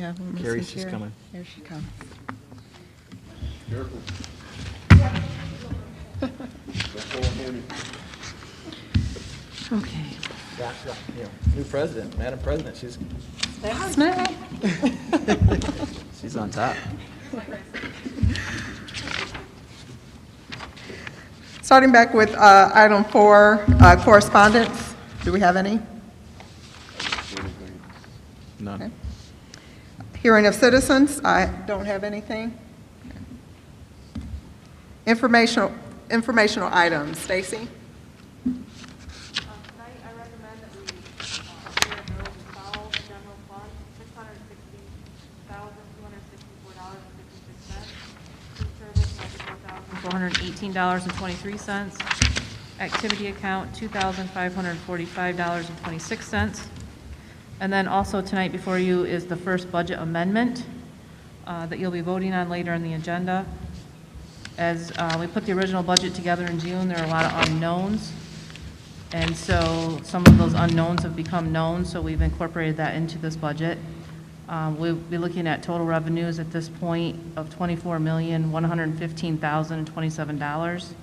Yeah, we're missing Carrie's just Carrie. coming. Here she comes. Okay. New president, Madam President, she's she's on top. Starting back with item 4, correspondence. Do we have any? None. Okay. Hearing of citizens, I don't have anything. Informational items. Stacy? $418.23. Activity account, $2,545.26. And then also tonight before you is the first budget amendment that you'll be voting on later in the agenda. As we put the original budget together in June, there are a lot of unknowns. And so some of those unknowns have become known, so we've incorporated that into this budget. We'll be looking at total revenues at this point of $24,115,027.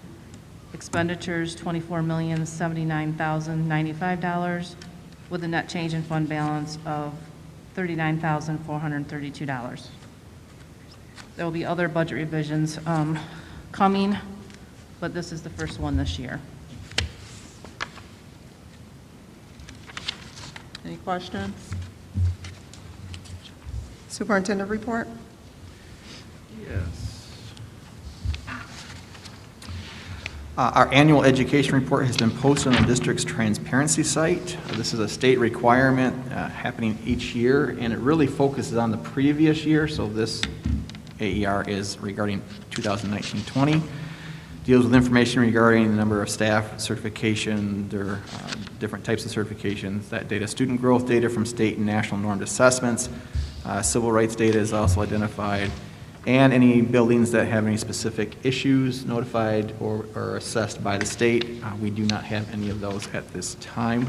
Expenditures, $24,079,095, with a net change in fund balance of $39,432. There will be other budget revisions coming, but this is the first one this year. Any questions? Superintendent report? Yes. Our annual education report has been posted on the district's transparency site. This is a state requirement happening each year, and it really focuses on the previous year. So this AER is regarding 2019-20. Deals with information regarding the number of staff, certification, their different types of certifications, that data, student growth data from state and national normed assessments. Civil rights data is also identified, and any buildings that have any specific issues notified or assessed by the state. We do not have any of those at this time.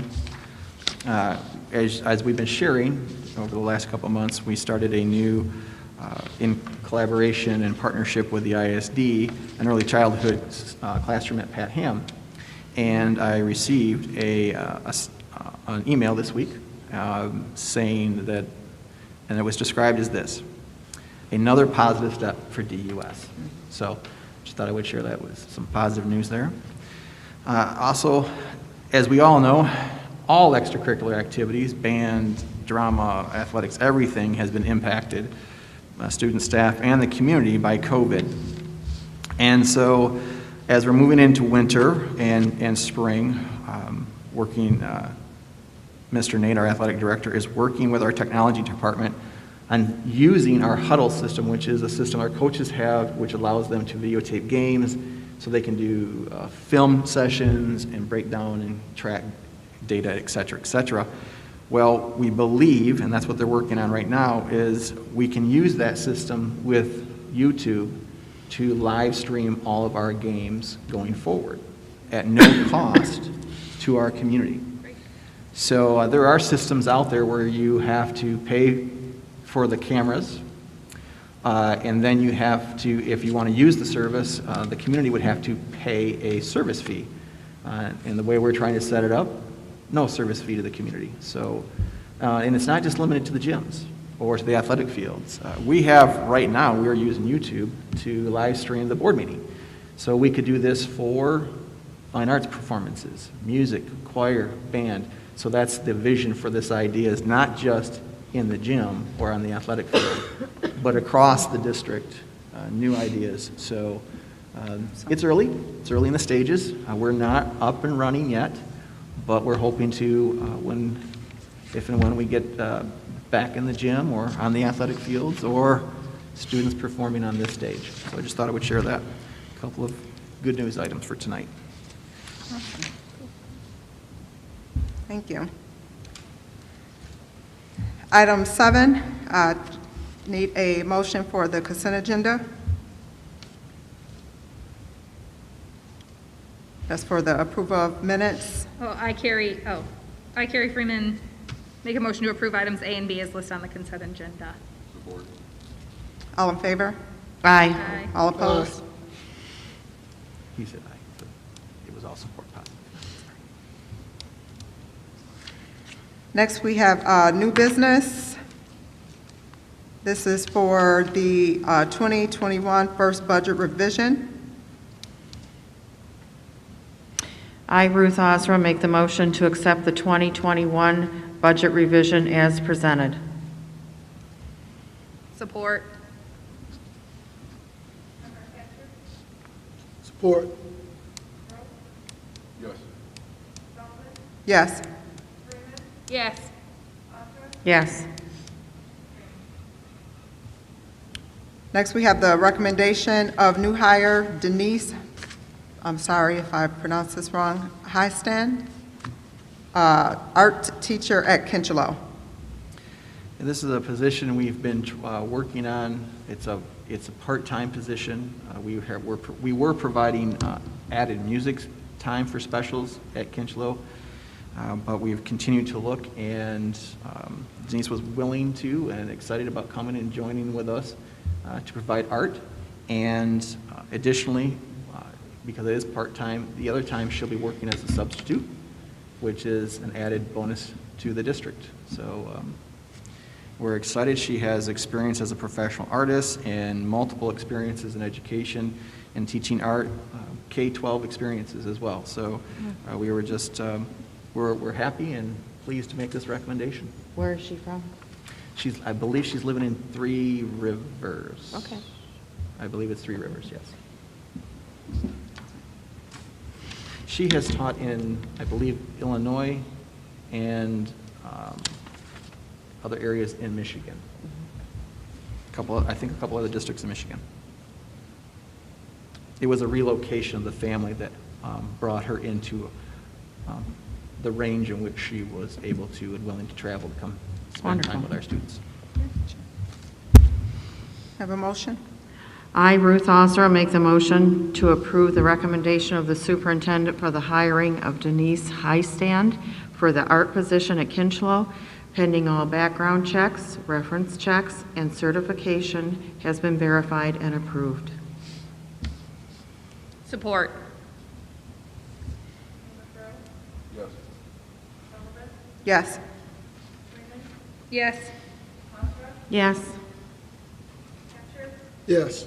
As we've been sharing over the last couple of months, we started a new, in collaboration and partnership with the ISD, an early childhood classroom at Pat Ham. And I received an email this week saying that, and it was described as this: another positive step for DUS. So just thought I would share that with some positive news there. Also, as we all know, all extracurricular activities, band, drama, athletics, everything has been impacted, student, staff, and the community by COVID. And so as we're moving into winter and spring, Mr. Nate, our athletic director, is working with our technology department on using our huddle system, which is a system our coaches have, which allows them to videotape games so they can do film sessions and break down and track data, et cetera, et cetera. Well, we believe, and that's what they're working on right now, is we can use that system with YouTube to live stream all of our games going forward at no cost to our community. So there are systems out there where you have to pay for the cameras, and then you have to, if you want to use the service, the community would have to pay a service fee. And the way we're trying to set it up, no service fee to the community. So, and it's not just limited to the gyms or to the athletic fields. We have, right now, we are using YouTube to live stream the board meeting. So we could do this for fine arts performances, music, choir, band. So that's the vision for this idea, is not just in the gym or on the athletic field, but across the district, new ideas. So it's early in the stages. We're not up and running yet, but we're hoping to, if and when we get back in the gym or on the athletic fields or students performing on this stage. So I just thought I would share that. A couple of good news items for tonight. Awesome. Thank you. Item 7, need a motion for the consent agenda. That's for the approval of minutes. I, Carrie Freeman, make a motion to approve items A and B as listed on the consent agenda. Support. All in favor? Aye. All opposed? He said aye, but it was all support positive. Next, we have new business. This is for the 2021 first budget revision. I, Ruth Osra, make the motion to accept the 2021 budget revision as presented. Support. Support. Yes. Yes. Yes. Yes. Next, we have the recommendation of new hire Denise, I'm sorry if I pronounced this wrong, Highstand, art teacher at Kinchelo. And this is a position we've been working on. It's a part-time position. We were providing added music time for specials at Kinchelo, but we've continued to look, and Denise was willing to and excited about coming and joining with us to provide art. And additionally, because it is part-time, the other time she'll be working as a substitute, which is an added bonus to the district. So we're excited. She has experience as a professional artist and multiple experiences in education and teaching art, K-12 experiences as well. So we were just, we're happy and pleased to make this recommendation. Where is she from? I believe she's living in Three Rivers. Okay. I believe it's Three Rivers, yes. She has taught in, I believe, Illinois and other areas in Michigan. I think a couple other districts in Michigan. It was a relocation of the family that brought her into the range in which she was able to and willing to travel to come spend time with our students. Have a motion? I, Ruth Osra, make the motion to approve the recommendation of the superintendent for the hiring of Denise Highstand for the art position at Kinchelo, pending all background checks, reference checks, and certification has been verified and approved. Support. Yes. Yes. Yes. Yes.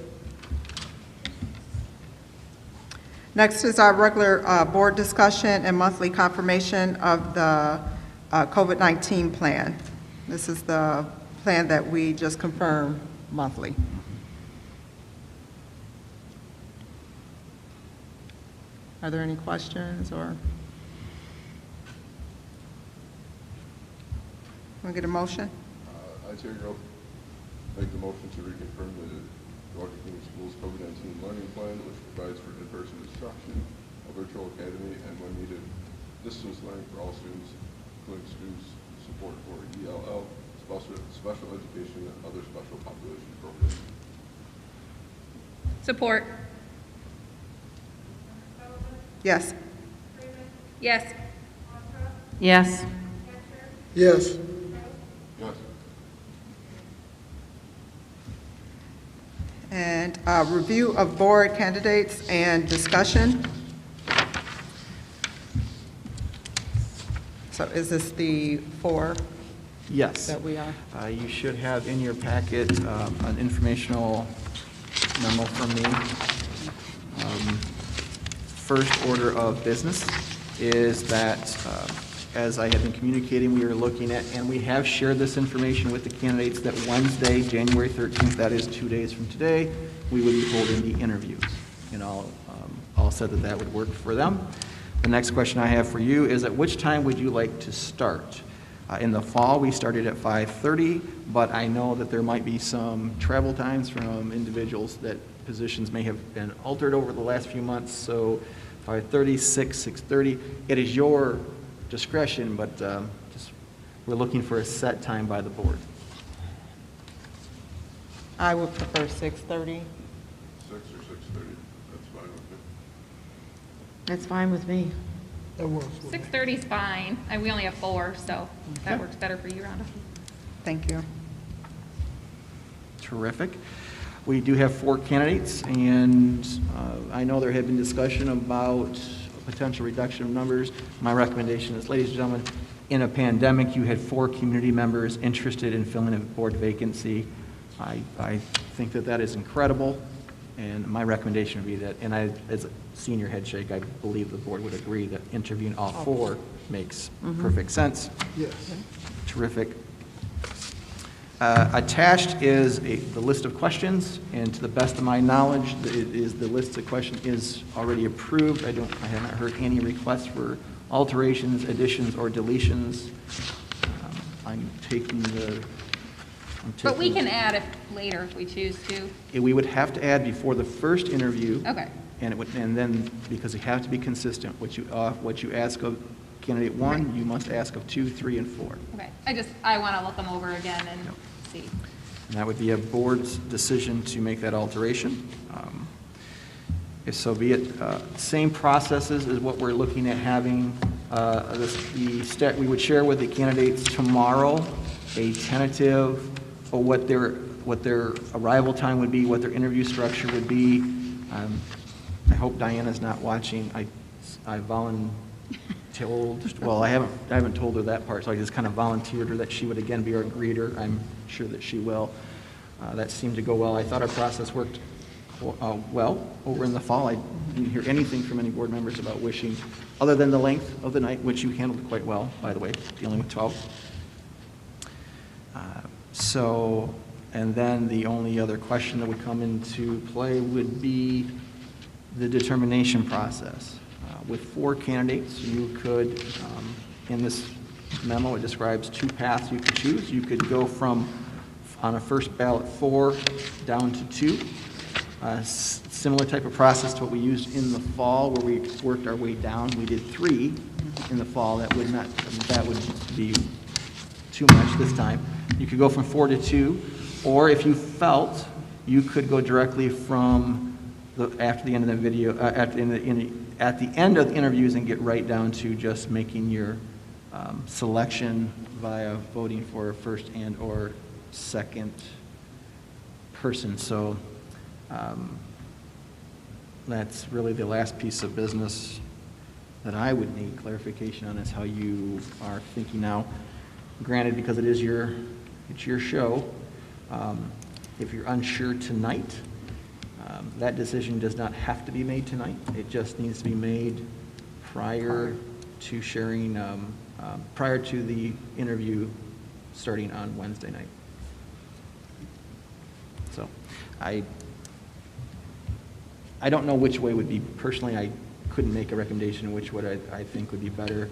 Next is our regular board discussion and monthly confirmation of the COVID-19 plan. This is the plan that we just confirm monthly. Are there any questions or? Want to get a motion? I, Terry Grove, make the motion to reconfirm the Georgia Community Schools COVID-19 learning plan, which provides for in-person instruction, a virtual academy, and when needed, distance learning for all students, including students support for ELL, special education, and other special population programs. Support. Yes. Yes. Yes. Yes. Yes. And review of board candidates and discussion. So is this the four? Yes. That we are? You should have in your packet an informational memo from me. First order of business is that, as I have been communicating, we are looking at, and we have shared this information with the candidates, that Wednesday, January 13th, that is 2 days from today, we would be holding the interviews. And all said that that would work for them. The next question I have for you is, at which time would you like to start? In the fall, we started at 5:30, but I know that there might be some travel times from individuals that positions may have been altered over the last few months, so 5:30, 6:30. It is your discretion, but we're looking for a set time by the board. I would prefer 6:30. 6 or 6:30, that's fine with me. That's fine with me. That works with me. 6:30 is fine. We only have 4, so that works better for you, Rhonda. Thank you. Terrific. We do have 4 candidates, and I know there had been discussion about a potential reduction of numbers. My recommendation is, ladies and gentlemen, in a pandemic, you had 4 community members interested in filling a board vacancy. I think that that is incredible, and my recommendation would be that, and I, as a senior head shake, I believe the board would agree that interviewing all 4 makes perfect sense. Yes. Terrific. Attached is the list of questions, and to the best of my knowledge, the list of questions is already approved. I have not heard any requests for alterations, additions, or deletions. I'm taking the. But we can add if later if we choose to. We would have to add before the first interview. Okay. And then, because you have to be consistent, what you ask of candidate 1, you must ask of 2, 3, and 4. Okay. I want to look them over again and see. And that would be a board's decision to make that alteration. If so be it, same processes as what we're looking at having. We would share with the candidates tomorrow a tentative or what their arrival time would be, what their interview structure would be. I hope Diana's not watching. I volunteered. Well, I haven't told her that part, so I just kind of volunteered her that she would again be our greeter. I'm sure that she will. That seemed to go well. I thought our process worked well over in the fall. I didn't hear anything from any board members about wishing, other than the length of the night, which you handled quite well, by the way, dealing with 12. And then the only other question that would come into play would be the determination process. With 4 candidates, you could, in this memo, it describes 2 paths you could choose. You could go from, on a first ballot, 4 down to 2. Similar type of process to what we used in the fall, where we worked our way down. We did 3 in the fall. That would be too much this time. You could go from 4 to 2, or if you felt, you could go directly from after the end of the video, at the end of the interviews, and get right down to just making your selection via voting for a first and or second person. So that's really the last piece of business that I would need clarification on, is how you are thinking now. Granted, because it's your show, if you're unsure tonight, that decision does not have to be made tonight. It just needs to be made prior to sharing, prior to the interview starting on Wednesday night. So I don't know which way would be, personally, I couldn't make a recommendation which way I think would be better,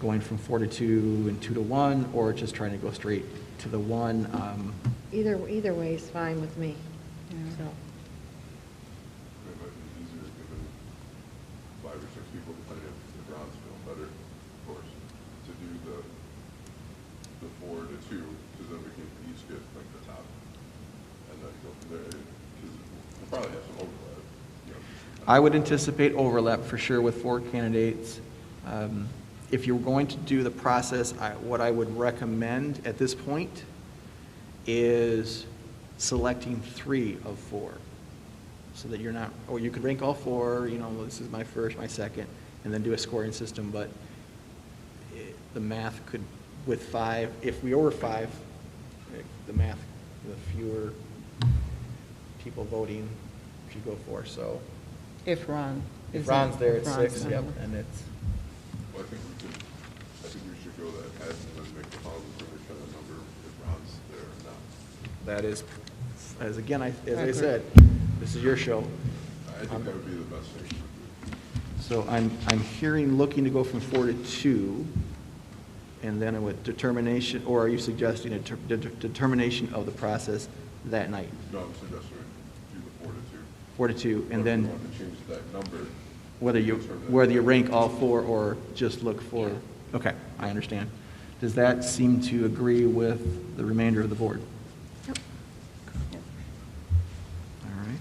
going from 4 to 2 and 2 to 1, or just trying to go straight to the 1. Either way is fine with me. So. It might be easier given 5 or 6 people, depending if Ron's feeling better, of course, to do the 4 to 2, because then we can each get like the top, and then go from there. Because we'll probably have some overlap. I would anticipate overlap for sure with 4 candidates. If you're going to do the process, what I would recommend at this point is selecting 3 of 4, so that you're not, or you could rank all 4, this is my first, my second, and then do a scoring system, but the math could, with 5, if we were 5, the fewer people voting should go for, so. If Ron. If Ron's there, it's Ron's 6, there. yep, and it's. Well, I think we should go that ahead and then make the final determination of the number if Ron's there or not. That is, as I said, this is your show. I think that would be the best thing to do. So I'm hearing looking to go from 4 to 2, and then with determination, or are you suggesting a determination of the process that night? No, I'm suggesting do the 4 to 2. 4 to 2, and then If you want to change that number, whether you rank all 4 or just look for. Okay, I understand. Does that seem to agree with the remainder of the board? Yep. All right.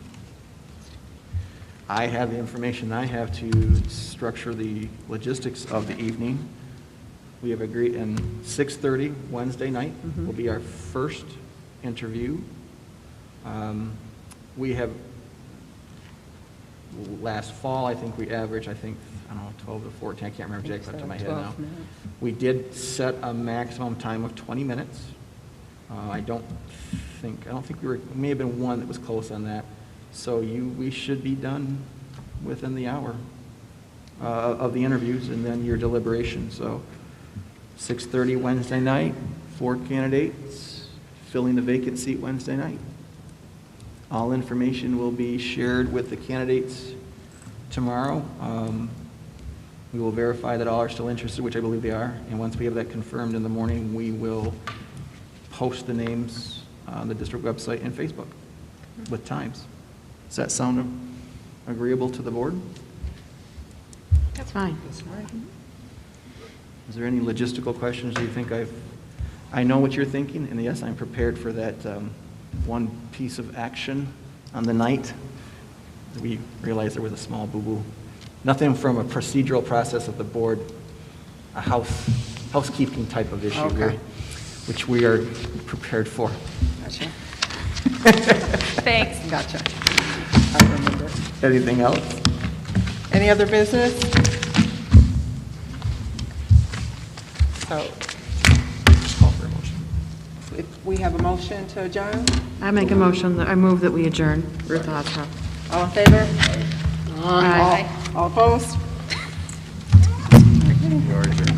I have the information I have to structure the logistics of the evening. We have agreed, and 6:30 Wednesday night will be our first interview. We have, last fall, I think we averaged, I don't know, 12 to 14, I can't remember exactly off the top of my head now. We did set a maximum time of 20 minutes. I don't think we may have been one that was close on that. So we should be done within the hour of the interviews and then your deliberation. So 6:30 Wednesday night, 4 candidates filling the vacant seat Wednesday night. All information will be shared with the candidates tomorrow. We will verify that all are still interested, which I believe they are. And once we have that confirmed in the morning, we will post the names on the district website and Facebook with times. Does that sound agreeable to the board? That's fine. Is there any logistical questions you think I know what you're thinking? And yes, I'm prepared for that one piece of action on the night. We realized there was a small boo-boo. Nothing from a procedural process of the board, a housekeeping type of issue, Okay. which we are prepared for. Gotcha. Thanks. Gotcha. I remember. Anything else? Any other business? So, Call for a motion. if we have a motion to adjourn, I make a motion, I move that we adjourn. Ruth Ostroff. all in favor? Aye. All opposed? You are adjourned.